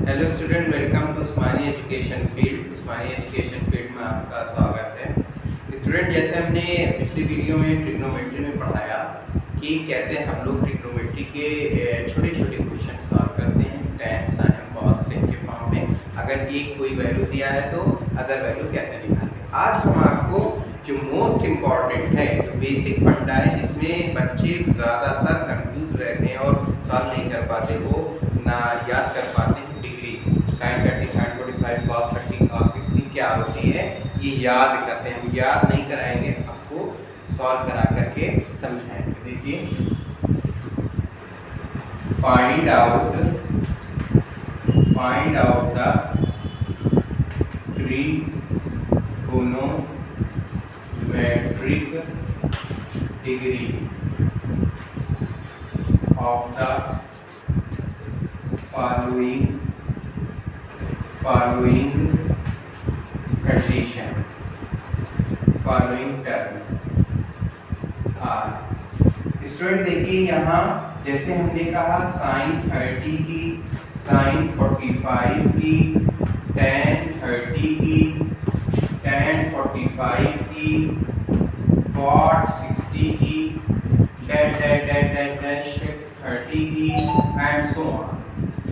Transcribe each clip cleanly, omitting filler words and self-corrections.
Hello student, welcome to Usmani education field. Usmani education field में आपका स्वागत है। स्टूडेंट, जैसे हमने पिछली वीडियो में ट्रिग्नोमेट्री में पढ़ाया कि कैसे हम लोग ट्रिग्नोमेट्री के छोटे छोटे क्वेश्चन सॉल्व करते हैं tan, sin, cos, sec के फॉर्म में। अगर एक कोई वैल्यू दिया है तो अदर वैल्यू कैसे निकालते हैं। आज हम आपको जो मोस्ट इम्पॉर्टेंट है, जो बेसिक फंडा है, जिसमें बच्चे ज़्यादातर कंफ्यूज रहते हैं और सॉल्व नहीं कर पाते, वो ना याद कर पाते हैं। Degree sin 30, sin 45, cos 30, cos 60 क्या होती है, ये याद करते हैं। हम याद नहीं कराएंगे, आपको सॉल्व करा करके समझाएंगे। देखिए, find out the trigonometric degree of the following condition, following terms are। Student देखिए, यहाँ जैसे हमने कहा sin 30 की, sin 45 की, tan 30 की, tan 45 की, cot 60 की, dash 30 की एंड सो ऑन।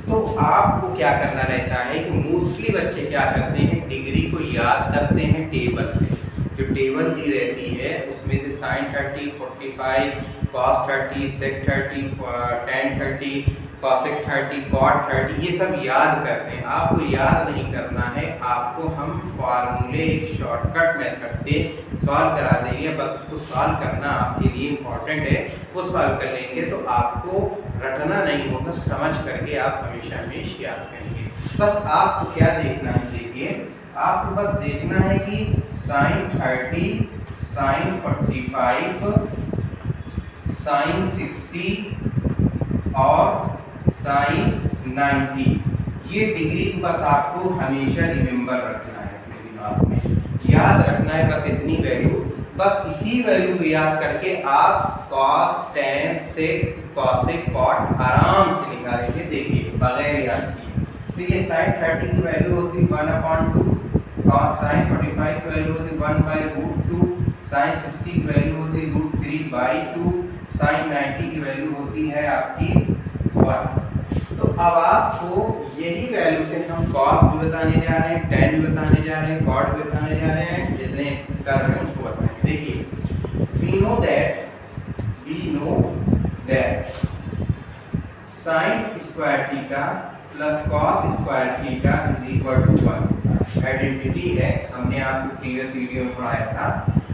तो आपको क्या करना रहता है कि मोस्टली बच्चे क्या करते हैं, डिग्री को याद करते हैं टेबल से। जो टेबल दी रहती है उसमें से sin 30, 45, cos 30, sec 30, tan 30, cosec 30, cot 30, ये सब याद करते हैं। आपको याद नहीं करना है, आपको हम फार्मूले एक शॉर्टकट मेथड से सॉल्व करा देंगे। बस उसको सॉल्व करना आपके लिए इम्पोर्टेंट है। वो सॉल्व कर लेंगे तो आपको रटना नहीं होगा, समझ करके आप हमेशा याद करेंगे। बस आपको क्या देखना है, देखिए आपको बस देखना है कि sin 30, sin 45, sin 60 और sin 90, ये डिग्री बस आपको हमेशा रिमेंबर रखना है, अपने दिमाग में याद रखना है। बस इतनी वैल्यू, बस इसी वैल्यू को याद करके आप cos, tan, sec, cosec, cot आराम से निकालेंगे। देखिए बगैर याद किए। देखिए sin 30 की वैल्यू होती है 1/2, sin 45 की वैल्यू होती है 1/√2, sin 60 की वैल्यू होती है √3/2, sin 90 की वैल्यू होती है आपकी 1। तो अब आपको यही वैल्यू से हम cos भी बताने जा रहे हैं, tan भी बताने जा रहे हैं, cot भी बताने जा रहे हैं, जितने कर रहे हैं उसको बताएंगे। देखिए, we know that sin square theta plus cos square theta is equal to 1। Identity है, हमने आपको प्रीवियस वीडियो में पढ़ाया था।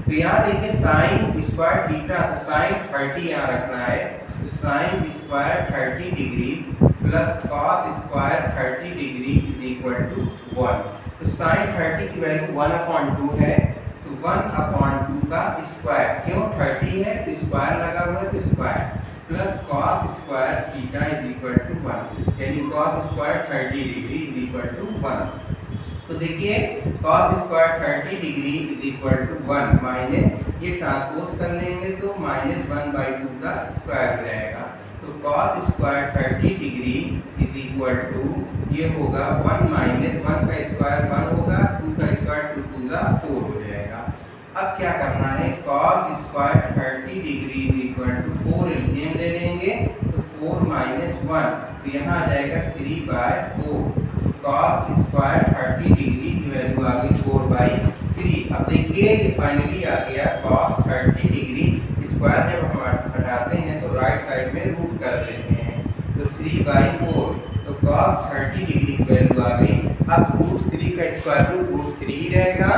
तो यहाँ देखिए sin स्क्वायर थीटा, sin 30 यहाँ रखना है, तो sin square 30 degree plus cos square 30 degree is equal to 1। तो sin 30 की वैल्यू 1/2 है, तो 1/2 का स्क्वायर, क्यों 30 है तो स्क्वायर लगा हुआ है, तो square plus cos square theta is equal to 1, यानी cos square 30 degree is equal to 1। तो देखिए cos square 30 degree is equal to 1 minus, ये ट्रांसपोज कर लेंगे तो -1/2 का स्क्वायर हो जाएगा। तो cos square 30 degree is equal to, ये होगा 1 माइनस 1 का स्क्वायर 1 होगा, 2 का स्क्वायर 2 2 का 4 हो जाएगा। अब क्या करना है, cos square 30 degree is equal to 4 LCM ले लेंगे, तो 4 माइनस 1, तो यहाँ आ जाएगा 3/4। cos स्क्वायर 30 डिग्री की वैल्यू आ गई 4/3। अब देखिए कि फाइनली आ गया cos 30 डिग्री, स्क्वायर जब हम हटाते हैं तो राइट साइड में रूट कर देते हैं, तो 3/4, तो cos 30 डिग्री की वैल्यू आ गई। अब √3 का स्क्वायर रूट √3 ही रहेगा।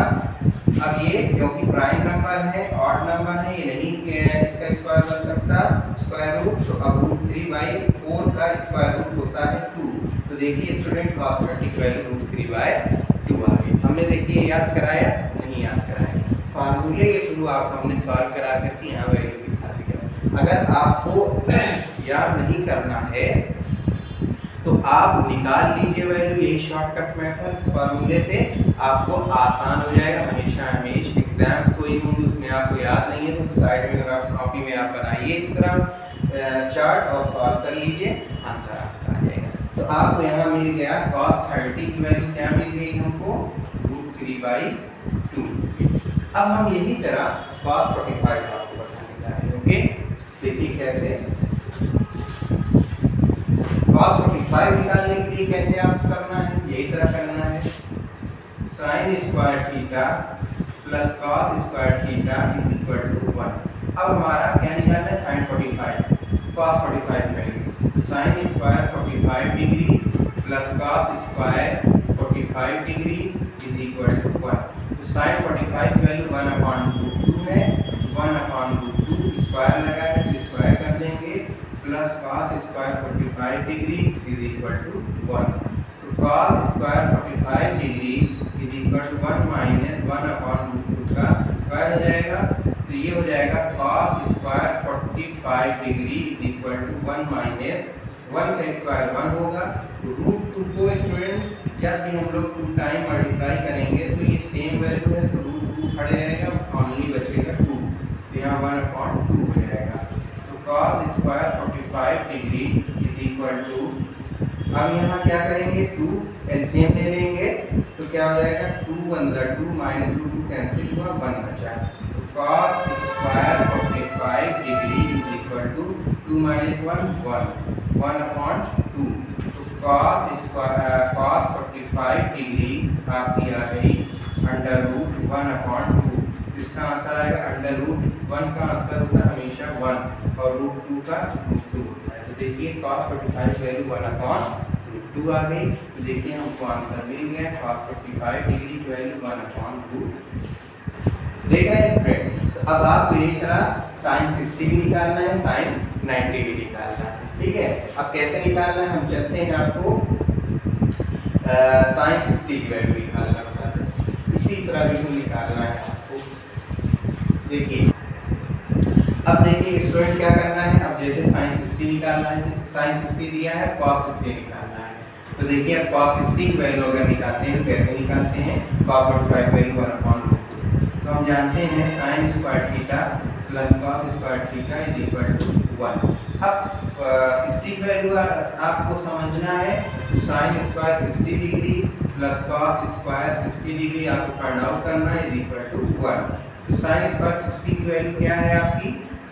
अब ये क्योंकि प्राइम नंबर है, ऑड नंबर है, ये नहीं इसका स्क्वायर बन सकता स्क्वायर रूट, तो अब √3/4 का स्क्वायर रूट होता है 2। तो देखिए स्टूडेंट, cos 30 की वैल्यू √3/2 आ गई। हमने देखिए याद कराया, नहीं याद कराया, फार्मूले के थ्रू आप हमने सॉल्व करा करके यहाँ वैल्यू दिखा दिया। अगर आपको याद नहीं करना है तो आप निकाल लीजिए वैल्यू, यही शॉर्टकट मेथड फार्मूले से, आपको आसान हो जाएगा। हमेशा एग्जाम्स कोई होंगे उसमें आपको याद नहीं है तो साइड में रफ कॉपी में आप बनाइए इस तरह चार्ट और सॉल्व कर लीजिए, आंसर आपका आ जाएगा। तो आपको यहाँ मिल गया cos 30 की वैल्यू क्या मिल गई हमको, √3/2। अब हम यही तरह cos 45 आपको बताने जा रहे हैं। ओके, देखिए कैसे cos 45 निकालने के लिए कैसे आपको करना है, यही तरह करना है, sin square theta plus cos square theta is equal to 1। अब हमारा क्या निकालना है, sin 45 cos 45 value, sin square 45 degree plus cos square 45 degree is equal to 1। तो sin 45 की वैल्यू 1/√2 है, 1/√2 स्क्वायर लगा है तो स्क्वायर कर देंगे, plus cos square 45 degree is equal to 1। तो cos square 45 degree is equal to 1 minus 1/√2 का स्क्वायर हो जाएगा। तो ये हो जाएगा cos square 45 degree is equal to 1 minus 1 का स्क्वायर 1 होगा। तो √2 को स्टूडेंट जब भी हम लोग 2 टाइम मल्टीप्लाई करेंगे तो ये सेम वैल्यू है, तो √2 खड़े रहेगा, ओनली बचेगा 2, तो यहाँ 1/2 हो जाएगा। तो cos square 45 degree is equal to, अब यहाँ क्या करेंगे, 2 एलसीएम ले लेंगे तो क्या हो जाएगा, 2 1 2 माइनस 2 कैंसिल हुआ, 1 बचा। तो cos square 45 degree is equal to 2 minus 1 1/2। तो cos 45 डिग्री आपकी आ गई √1/2। इसका आंसर आएगा √1 का आंसर होता है हमेशा 1 और √2 का √2 होता है। तो देखिए cos 45 वैल्यू 1/√2 आ गई। तो देखिए हमको आंसर मिल गया, cos 45 डिग्री की वैल्यू 1/√2। देख रहे हैं स्टूडेंट, तो अब आपको एक तरह sin 60 भी निकालना है, sin 90 भी निकालना है। ठीक है, अब कैसे निकालना है, हम चलते हैं आपको sin 60 की वैल्यू निकालना होता है, इसी तरह बिल्कुल निकालना है आपको। देखिए अब देखिए स्टूडेंट क्या करना है, अब जैसे sin 60 निकालना है, sin 60 दिया है, cos 60 निकालना है। तो देखिए अब cos 60 की वैल्यू अगर निकालते हैं तो कैसे निकालते हैं, cos 45 वैल्यू 1/2। तो हम जानते हैं sin square theta plus cos square theta is equal to 1। अब 60 की वैल्यू आपको समझना है, तो sin square 60 degree plus cos square 60 degree आपको फाइंड आउट करना है, इज इक्वल टू 1। तो sin स्क्वायर 60 की वैल्यू क्या है आपकी,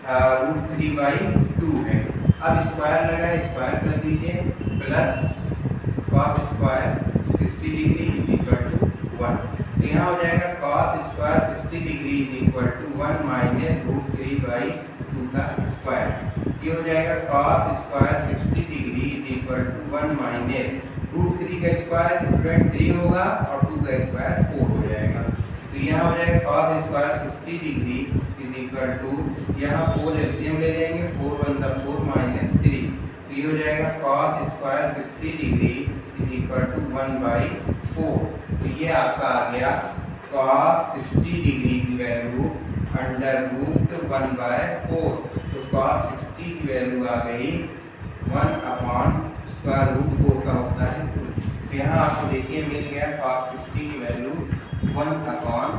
√3/2 है। अब स्क्वायर लगा है, स्क्वायर कर दीजिए, plus cos square 60 degree is equal to 1। तो यहाँ हो जाएगा cos square 60 degree is equal to 1 minus √3/2 का स्क्वायर। ये हो जाएगा cos square 60 degree is equal to 1 minus √3 का स्क्वायर स्टूडेंट 3 होगा और 2 का स्क्वायर 4 हो जाएगा। तो यहाँ हो जाएगा cos square 60 degree is equal to, यहाँ 4 एलसीएम ले लेंगे, 4 1 4 माइनस 3। तो ये हो जाएगा cos square 60 degree is equal to 1/4। तो ये आपका आ गया cos 60 डिग्री की वैल्यू √1/4। तो cos 60 की वैल्यू आ गई 1/√4 का होता है। तो यहाँ आपको देखिए मिल गया cos 60 की वैल्यू 1/,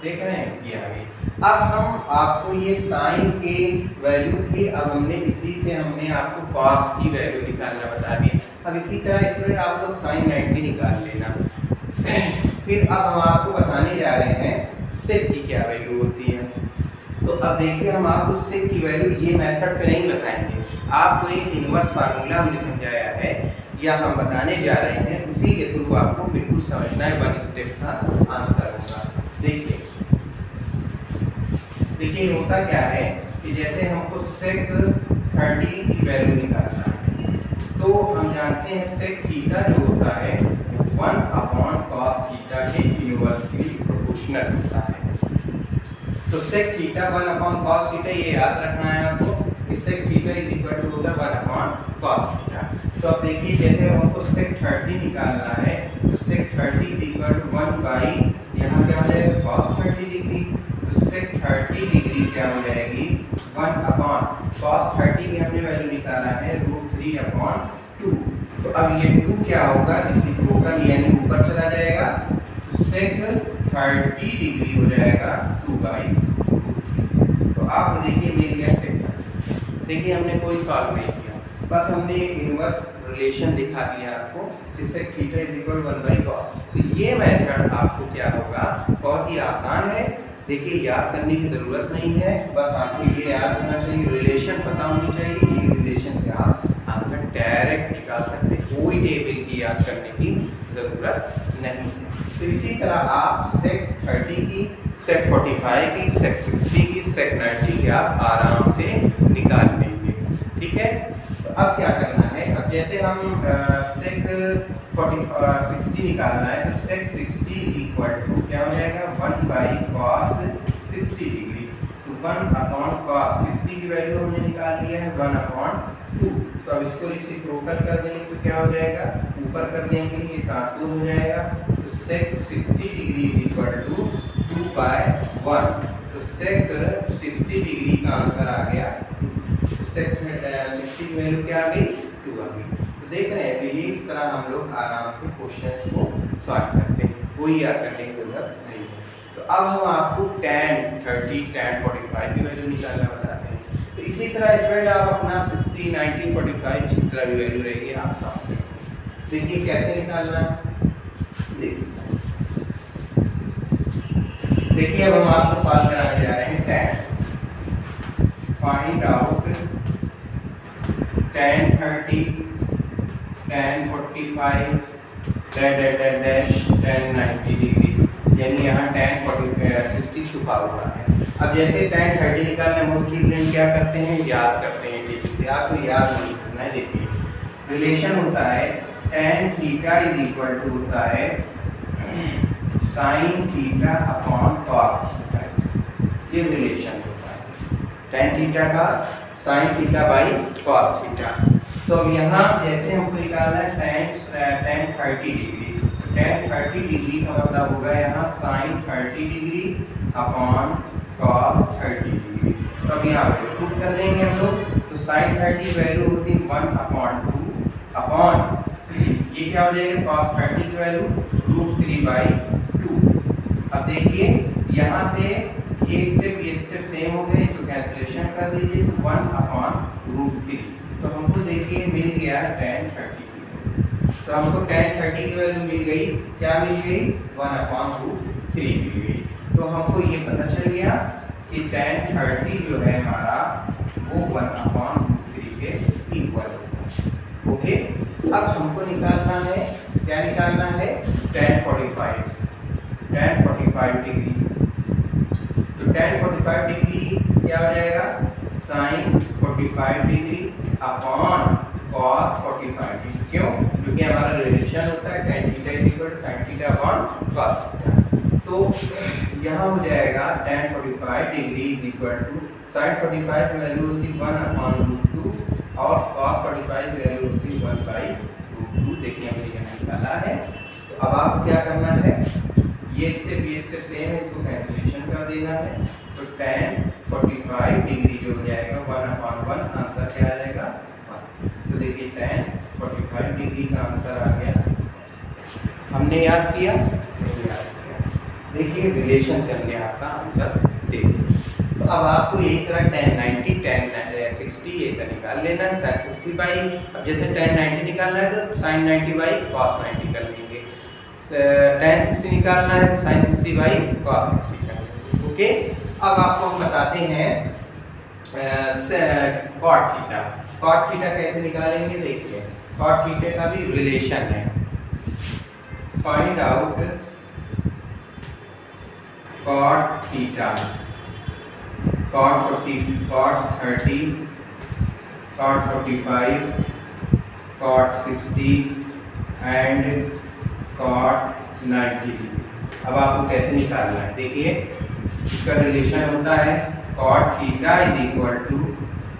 देख रहे हैं ये आ गई। अब हम आपको ये साइन के वैल्यू थी, अब हमने इसी से हमने आपको cos की वैल्यू निकालना बता दी। अब इसी तरह स्टूडेंट आप लोग sin 90 निकाल लेना। फिर अब हम आपको बताने जा रहे हैं sec की क्या वैल्यू होती है। तो अब देखिए हम आपको sec की वैल्यू ये मेथड पे नहीं बताएंगे, आपको एक इनवर्स फार्मूला हमने समझाया है या हम बताने जा रहे हैं, उसी के थ्रू आपको बिल्कुल समझना है, 1 स्टेप का आंसर होगा। देखिए होता क्या है कि जैसे हमको sec 30 की वैल्यू निकालना है, तो हम जानते हैं sec थीटा जो होता है 1/cos थीटा के इनवर्सली प्रोपोर्शनल होता है। तो sec थीटा 1/cos थीटा, ये याद रखना है आपको कि sec theta is equal to होता है 1/cos थीटा। तो अब देखिए जैसे हमको sec 30 निकालना है, तो sec 30 इज इक्वल टू 1 यहाँ क्या हो जाएगा cos 30 डिग्री। तो sec 30 डिग्री क्या हो जाएगी 1/cos 30 की हमने वैल्यू निकाला है √3/2। तो अब ये 2 क्या होगा, रेसिप्रोकल यानी ऊपर चला जाएगा, तो sec 30 डिग्री हो जाएगा 2/2। तो आप देखिए मिल गया sec। देखिए हमने कोई सॉल्व नहीं किया, बस हमने इनवर्स रिलेशन दिखा दिया आपको, इससे थीटा इज इक्वल 1/cos। तो ये मेथड आपको क्या होगा, बहुत ही आसान है। देखिए याद करने की ज़रूरत नहीं है, बस आपको ये याद होना चाहिए, रिलेशन पता होनी चाहिए। ये रिलेशन से आप आंसर डायरेक्ट निकाल सकते हैं, कोई टेबल की याद करने की ज़रूरत नहीं है। तो इसी तरह आप सेक 30 की, सेक 45 की, सेक 60 की, सेक 90 की आप आराम से निकाल लेंगे। ठीक है, तो अब क्या करना है, अब जैसे हम सेक 60 निकालना है, तो सेक 60 इक्वल टू क्या हो जाएगा, 1/cos 60 डिग्री। तो 1/cos 60 की वैल्यू हमने निकाल लिया है 1/2। तो अब इसको रेसिप्रोकल कर देंगे तो क्या हो जाएगा, ऊपर कर देंगे, ये ट्रांसपोज हो जाएगा। तो सेक 60 डिग्री इक्वल टू 2/1। तो सेक 60 डिग्री का आंसर आ गया, सेक 60 की वैल्यू क्या आ गई, 2 आ गई। तो देख रहे हैं, तो ये इस तरह हम लोग आराम से क्वेश्चंस को सॉल्व करते हैं, कोई याद करने की जरूरत नहीं है। तो अब हम आपको tan 30, tan 45 की वैल्यू निकालना बताते हैं। तो इसी तरह स्टूडेंट आप अपना 60, 90, 45 जिस तरह भी वैल्यू रहेगी आप सॉल्व करेंगे। देखिए कैसे निकालना है, देखिए अब हम आपको सॉल्व कराने जा रहे हैं tan। Find out tan 30, tan 45, tan 90 degree, यानी यहाँ tan 60 छुपा हुआ है। अब जैसे tan 30 निकालने मोस्ट स्टूडेंट क्या करते हैं, याद करते हैं, ठीक है, आपको याद नहीं करना है। देखिए रिलेशन होता है tan theta is equal to होता है sin theta upon cos theta, ये रिलेशन होता है tan थीटा का sin theta by cos theta. तो अब यहाँ जैसे हमको निकालना है tan 30 डिग्री, tan 30 डिग्री का मतलब होगा यहाँ sin 30 degree upon cos 30 degree. तो अब यहाँ पे पुट कर देंगे हम लोग, तो sin 30 वैल्यू होती है 1/2 अपॉन ये क्या हो जाएगा, cos 30 की वैल्यू √3/2। अब देखिए यहाँ से ये स्टेप सेम हो गए, इसको कैंसिलेशन कर दीजिए, तो 1/√3। तो हमको देखिए मिल गया tan 30 की। तो हमको tan 30 की वैल्यू मिल गई, क्या मिल गई, 1/√3 मिल गई। तो हमको ये पता चल गया कि tan 30 जो है हमारा वो 1/√3 के इक्वल होता है। ओके, अब हमको निकालना है, क्या निकालना है, tan 45 डिग्री। तो tan 45 डिग्री क्या हो जाएगा, sin 45 degree upon cos 45 degree. क्यों, क्योंकि हमारा रिलेशन होता है tan theta is equal to sin theta upon cos theta. तो यहाँ हो जाएगा tan 45 degree is equal to sin 45 की वैल्यू होती है 1/√2 और cos 45 की वैल्यू होती है 1/√2। देखिए हमने यहाँ निकाला है। तो अब आपको क्या करना है, ये स्टेप सेम है, इसको कैंसिलेशन कर देना है। तो tan 45 डिग्री जो हो जाएगा 1/1, आंसर क्या आ जाएगा 1। तो देखिए tan 45 डिग्री का आंसर आ गया। हमने याद किया, याद किया, देखिए रिलेशन से हमने आपका आंसर दे दिया। तो अब आपको यही तरह tan 90, tan 60 ये तरह निकाल लेना है, sin 60 बाई, अब जैसे tan 90 निकालना है तो sin 90 बाई cos 90 कर लेंगे, tan 60 निकालना है तो sin 60 बाई cos 60 कर लेंगे। ओके, अब आपको हम बताते हैं cot थीटा। cot थीटा कैसे निकालेंगे, देखिए cot थीटा का भी रिलेशन है। Find out cot theta, cot 30, cot 45, cot 60 and cot 90। अब आपको कैसे निकालना है, देखिए इसका रिलेशन होता है cot theta is equal to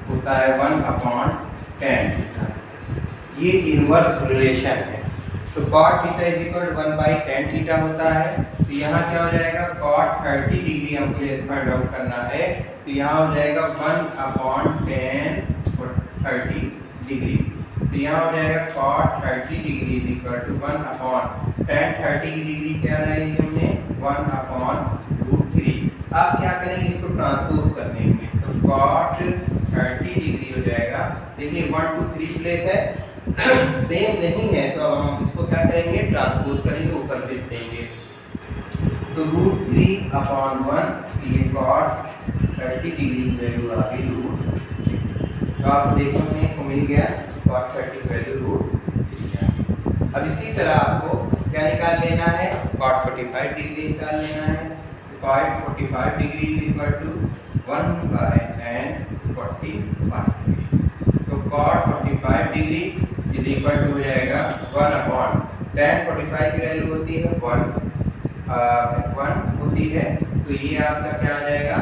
होता है 1/tan थीटा, ये इनवर्स रिलेशन है। तो cot theta is equal to 1/tan theta होता है। तो यहाँ क्या हो जाएगा, cot 30 डिग्री हमको ये फाइंड आउट करना है, तो यहाँ हो जाएगा 1/tan 30 डिग्री। तो यहाँ हो जाएगा cot 30 degree is equal to 1/tan 30 की डिग्री क्या रहेगी हमने 1/√3। अब क्या करेंगे, इसको ट्रांसपोज कर देंगे, तो cot 30 डिग्री हो जाएगा। देखिए 1 2 3 प्लेस है, सेम नहीं है तो अब हम इसको क्या करेंगे, ट्रांसपोज करेंगे, ऊपर भेज देंगे। तो √3/1 ये cot 30 डिग्री वैल्यू आ गई √3। तो आपको देखने को मिल गया cot 30 वैल्यू √3। अब इसी तरह आपको क्या निकाल लेना है, cot 45 डिग्री निकाल लेना है। cot 45 degree equal to 1/tan45 degree. तो cot 45 degree is equal to हो जाएगा 1/tan45 की वैल्यू होती है 1 होती है, तो ये आपका क्या आ जाएगा,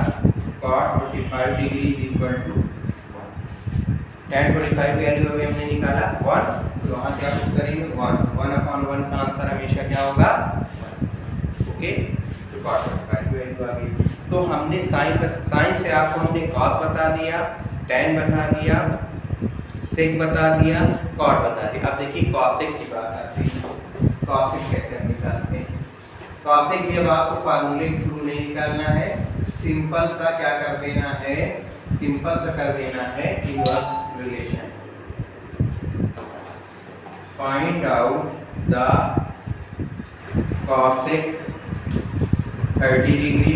cot 45 degree is equal to 1। tan 45 की वैल्यू अभी हमने निकाला 1, तो वहाँ क्या पुट करेंगे 1/1 का आंसर हमेशा क्या होगा 1। ओके, तो cot 45 की वैल्यू आ गई। तो हमने साइन से आपको हमने cos बता दिया, tan बता दिया, sec बता दिया, cot बता दिया। अब देखिए cosec की बात आती है। cosec कैसे हम निकालते हैं? cosec जब आपको फार्मूले के थ्रू नहीं निकालना है, सिंपल सा क्या कर देना है, सिंपल सा कर देना है inverse relation. Find out the cosec 30 degree,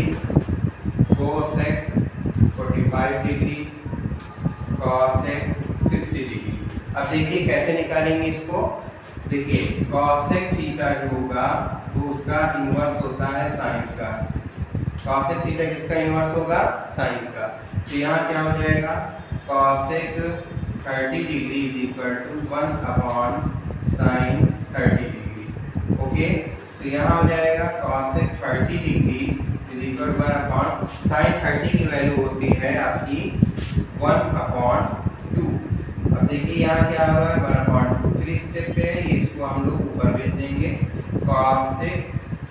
cosec 45 degree, cosec 60 degree. अब देखिए कैसे निकालेंगे इसको। देखिए cosec थीटा जो होगा वो उसका इन्वर्स होता है साइन का। cosec थीटा किसका इन्वर्स होगा, साइन का। तो यहाँ क्या हो जाएगा, cosec 30 degree is equal to 1/sin 30 degree. Okay, तो यहाँ हो जाएगा cosec 30 degree is equal 1/sin 30 की वैल्यू होती है आपकी 1/2। अब देखिए यहाँ क्या हो रहा है 1/2, 3 स्टेप पे है, इसको हम लोग ऊपर भेज देंगे। cosec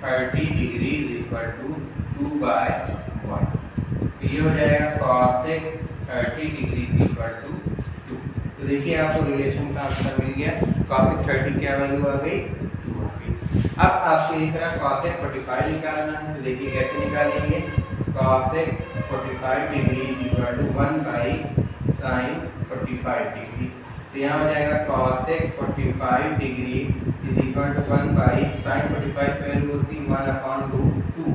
30 degree is equal to 2/1। तो ये हो जाएगा cosec 30 degree is equal to 2। तो देखिए आपको रिलेशन का आंसर मिल गया। cosec 30 क्या वैल्यू आ गई, 2 आ गई। अब आपको इस तरह cosec 45 निकालना है, तो देखिए कैसे निकालेंगे। cosec 45 degree is equal to 1/sin 45 degree. तो यहाँ हो जाएगा cosec 45 degree is equal to 1/sin 45 की वैल्यू होती है 1/√2।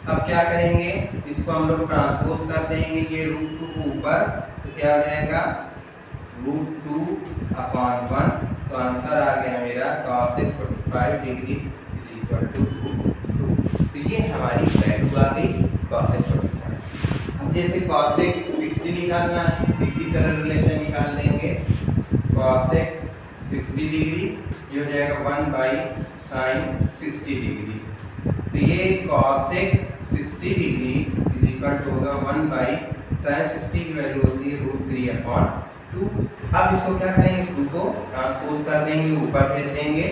अब क्या करेंगे, इसको हम लोग ट्रांसपोज कर देंगे ये √2 को ऊपर, तो क्या हो जाएगा √2/1। तो आंसर आ गया मेरा cosec 45 degree is equal to 2। तो ये हमारी वैल्यू आ गई cosec 45। अब जैसे cosec 60 निकालना है, इसी तरह रिलेशन निकाल देंगे। cosec 60 डिग्री ये हो जाएगा 1/sin 60 डिग्री। तो ये cosec 60 degree is equal to होगा 1/sin 60 की वैल्यू होती है √3/2। अब इसको क्या करेंगे, 2 को ट्रांसपोज कर देंगे, ऊपर भेज देंगे।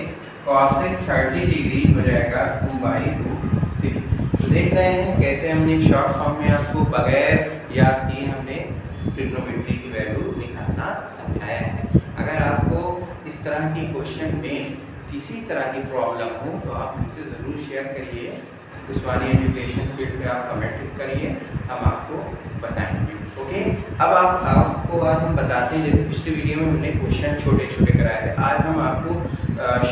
cosec 30 डिग्री हो जाएगा 2/√3। तो देख रहे हैं कैसे हमने शॉर्ट फॉर्म में आपको बगैर याद किए हमने ट्रिग्नोमेट्री की वैल्यू निकालना समझाया है। अगर आपको इस तरह की क्वेश्चन में किसी तरह की प्रॉब्लम हो तो आप मुझसे ज़रूर शेयर करिए। उस्मानी एजुकेशन फील्ड पे आप कमेंट करिए, हम आपको बताएंगे। ओके, अब आपको आज हम बताते हैं, जैसे पिछले वीडियो में हमने क्वेश्चन छोटे छोटे कराए थे, आज हम आपको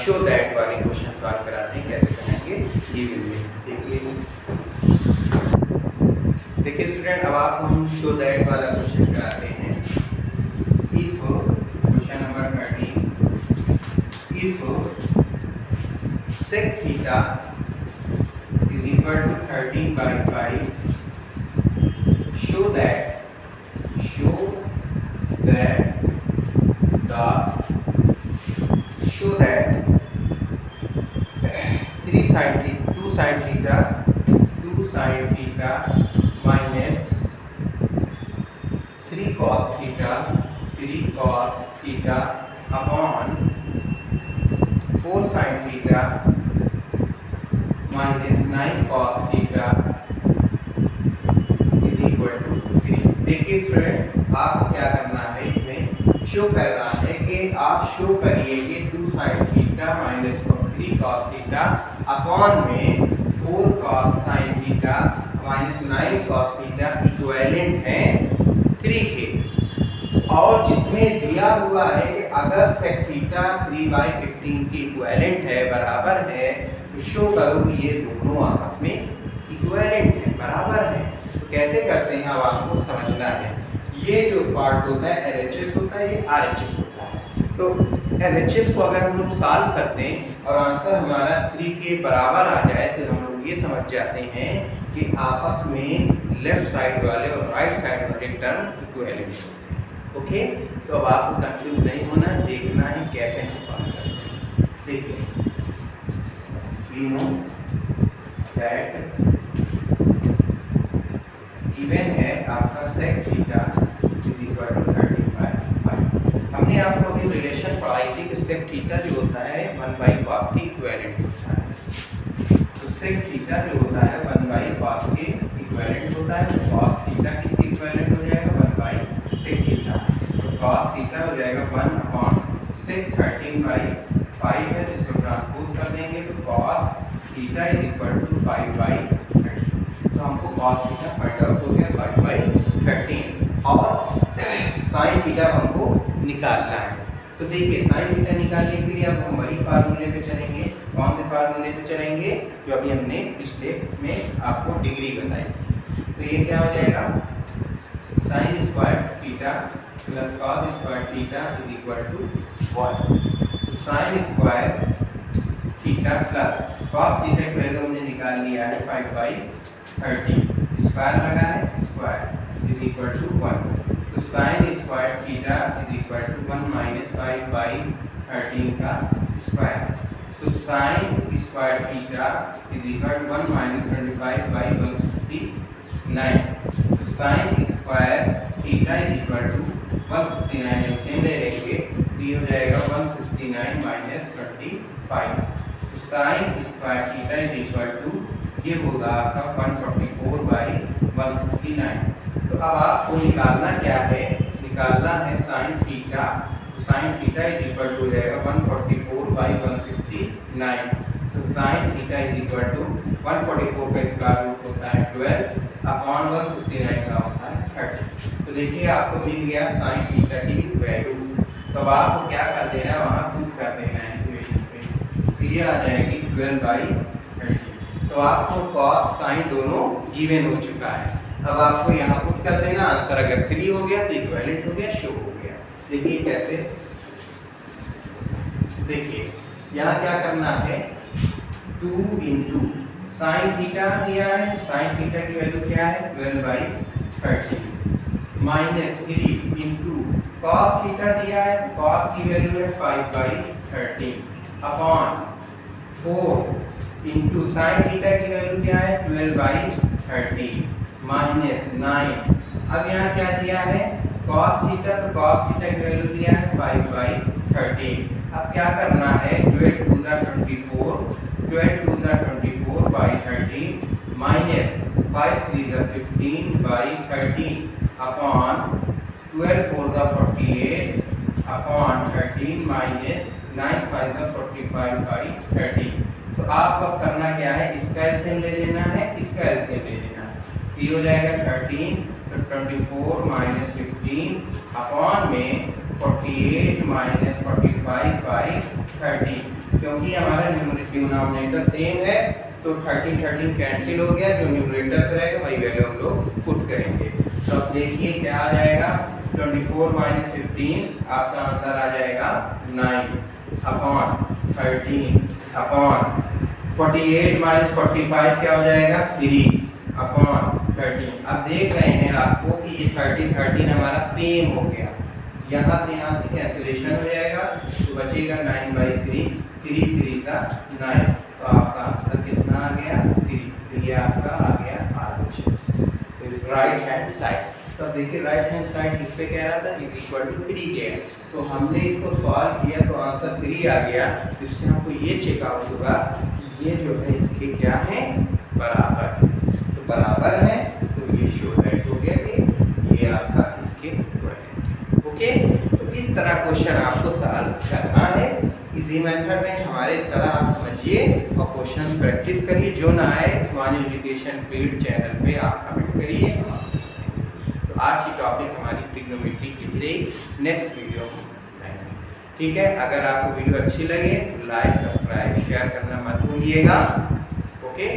शो दैट वाले क्वेश्चन सॉल्व कराते हैं। कैसे बनाएंगे ये वीडियो देखिए स्टूडेंट। अब आपको हम शो दैट वाला क्वेश्चन कराते हैं। If question number 13, if sec theta is equal to 13/5, show that two sin theta minus 3 cos theta upon 4 sin theta minus 9 cos theta is equal to 3। देखिए student, आपको क्या करना है, इसमें शो करना है कि आप शो करिए कि 2 sin theta minus 3 cos theta upon में 4 cos sin theta minus 9 cos theta equivalent है 3 के, और जिसमें दिया हुआ है कि अगर सेक थीटा 3/15 की इक्विवेलेंट है, बराबर है, तो शो करो कि ये दोनों आपस में इक्विवेलेंट है, बराबर है। तो कैसे करते हैं अब आपको समझना है। ये जो पार्ट होता है LHS होता है, ये RHS होता है। तो LHS को अगर हम लोग सॉल्व करते हैं और आंसर हमारा 3 के बराबर आ जाए तो हम लोग ये समझ जाते हैं कि आपस में लेफ्ट साइड वाले और राइट साइड वाले टर्म इक्विवेलेंट होते हैं। ओके, तो अब आपको कंफ्यूज नहीं होना, देखना है कैसे हम सॉल्व करते हैं। देखिए, वी नो दैट गिवन है आपका sec theta is equal to 13/5। हमने आपको अभी रिलेशन पढ़ाई थी कि सेक थीटा जो होता है 1/cos के इक्विवेलेंट होता है। तो सेक थीटा जो होता है 1/cos के इक्विवेलेंट होता है। तो cos थीटा किसके इक्विवेलेंट हो जाएगा? 1/sec theta. तो cos थीटा हो जाएगा 1/sec 13/5 है, जिसको ट्रांसपोज कर देंगे तो cos theta is equal to 5/13। तो हमको cos थीटा फाइंड आउट हो गया 5/13 और sin थीटा हमको निकालना है। तो देखिए, sin थीटा निकालने के लिए अब हम वही फार्मूले पे चलेंगे। कौन से फार्मूले पे चलेंगे? जो अभी हमने पिछले में आपको डिग्री बताई। तो ये क्या हो जाएगा? sin square theta plus cos square theta is equal to 1। तो sin square theta plus cos theta की वैल्यू हमने निकाल लिया है 5/13। स्क्वायर लगा है, स्क्वायर इज इक्वल टू 1। तो sin square theta is equal to 1 minus 5/13 का स्क्वायर। तो sin square theta is equal to 1 minus 25/169। तो sin square theta is equal to 169 LCM ले लेंगे तो ये हो जाएगा 169 माइनस 25। तो sin square theta is equal to ये होगा आपका 144/169। तो अब आपको निकालना क्या है? निकालना है sin थीटा। तो sin theta is equal to हो जाएगा 144/169। तो sin theta is equal to 144 का स्क्वायर रूट होता है 12 अपॉन 169 का होता है 30। तो देखिए, आपको मिल गया sin थीटा की वैल्यू। तो अब आपको क्या कर देना है? वहाँ पुट कर देना है इक्वेशन पे। तो ये आ जाएगी 12/30। तो आपको cos sin दोनों गिवन हो चुका है। अब आपको यहाँ पुट कर देना, आंसर अगर 3 हो गया तो इक्विवेलेंट हो गया, शो हो गया। देखिए कैसे, देखिए यहाँ क्या करना है? 2 इंटू साइन थीटा दिया है, साइन थीटा की वैल्यू क्या है? 12/30 माइनस 3 इंटू कॉस थीटा दिया है, कॉस की वैल्यू है 5/13 अपॉन 4 इंटू साइन थीटा की वैल्यू क्या है? 12/30 माइनस 9। अब यहाँ क्या दिया है? cos थीटा, तो cos थीटा की वैल्यू दिया है 5/13। अब क्या करना है? 12 2 * 24/13 माइनस 5 3 * 15/13 अपॉन 12 4 * 48 अपॉन 13 माइनस 9 5 * 45/13। तो आपको करना क्या है? इसका एलसीएम ले लेना है, इसका एलसीएम ले लेना है। ये हो जाएगा 13, तो 24 माइनस 15 अपॉन में 48 माइनस 45/13। क्योंकि हमारा डिनोमिनेटर सेम है तो 13 कैंसिल हो गया, जो न्यूमरेटर पे रहेगा वही वैल्यू हम लोग पुट करेंगे। तो अब देखिए क्या आ जाएगा? 24 माइनस 15 आपका आंसर आ जाएगा 9 अपॉन 13 अपॉन 48 माइनस 45 क्या हो जाएगा? 3 अपॉन 13। अब देख रहे हैं आपको कि ये 13 हमारा सेम हो गया, यहाँ से कैंसिलेशन हो जाएगा तो बचेगा 9/3, 3 3 का 9। तो आपका आंसर कितना आ गया? 3। तो ये आपका आ गया RHS, राइट हैंड साइड। तो देखिए राइट हैंड साइड किस पे कह रहा था? इज इक्वल टू 3 के है। तो हमने इसको सॉल्व किया तो आंसर 3 आ गया। इससे हमको ये चेकआउट होगा कि ये जो है इसके क्या है? बराबर। तो बराबर है तो ये शो दैट हो गया कि ये आपका इसके इक्विवेलेंट। ओके, तो इस तरह क्वेश्चन आपको सॉल्व करना है। इसी मेथड में हमारे तरह आप समझिए और क्वेश्चन प्रैक्टिस करिए। जो ना आए स्वान एजुकेशन फील्ड चैनल पे आप कमेंट करिए। तो आज की टॉपिक हमारी ट्रिग्नोमेट्री की रही। नेक्स्ट वीडियो में ठीक है, अगर आपको वीडियो अच्छी लगे तो लाइक, सब्सक्राइब, शेयर करना मत भूलिएगा। ओके।